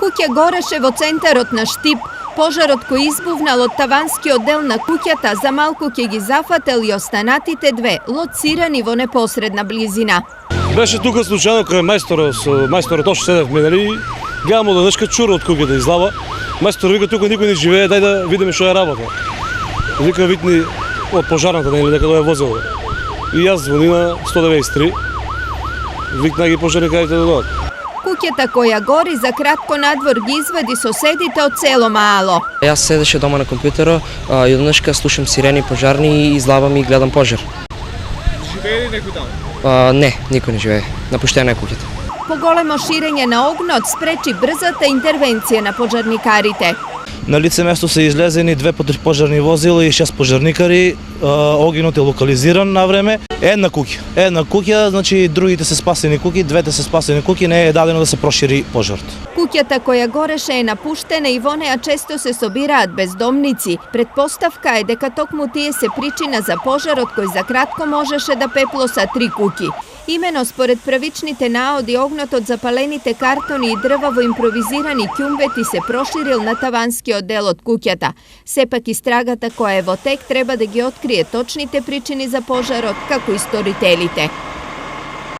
Куќа гореше во центарот на Штип. Пожарот кој избувнал од таванскиот дел на куќата за малку ќе ги зафател и останатите две, лоцирани во непосредна близина. Беше тука случајно кај мајсторот още седевме, нели? Гледам од днешка чур од куќата излава. Мајстор вика тука никој не живее, дај да видиме што е работа. Вика витни од пожарната, нели, дека тоа е возило. И јас звони на 193. Викна ги пожарникарите да дојдат. Куќата која гори за кратко надвор ги извади соседите од село Маало. Јас седеше дома на компјутерот и однешка слушам сирени пожарни и излавам и гледам пожар. Живее ли некој таму? Не, никој не живее. Напуштена е куќата. Поголемо ширење на огнот спречи брзата интервенција на пожарникарите. На лице место се излезени 2 пожарни возила и 6 пожарникари. Огинот е локализиран на време. Една куќа, значи другите се спасени куќи, двете се спасени куќи, не е дадено да се прошири пожарот. Куќата која гореше е напуштена и во неа често се собираат бездомници. Предпоставка е дека токму тие се причина за пожарот кој за кратко можеше да пеплоса 3 куќи. Имено според правичните наоди, огнот од запалените картони и дрва во импровизирани ќумбети се проширил на таванскиот дел од куќата. Сепак истрагата која е во тек треба да ги открие точните причини за пожарот, како и сторителите.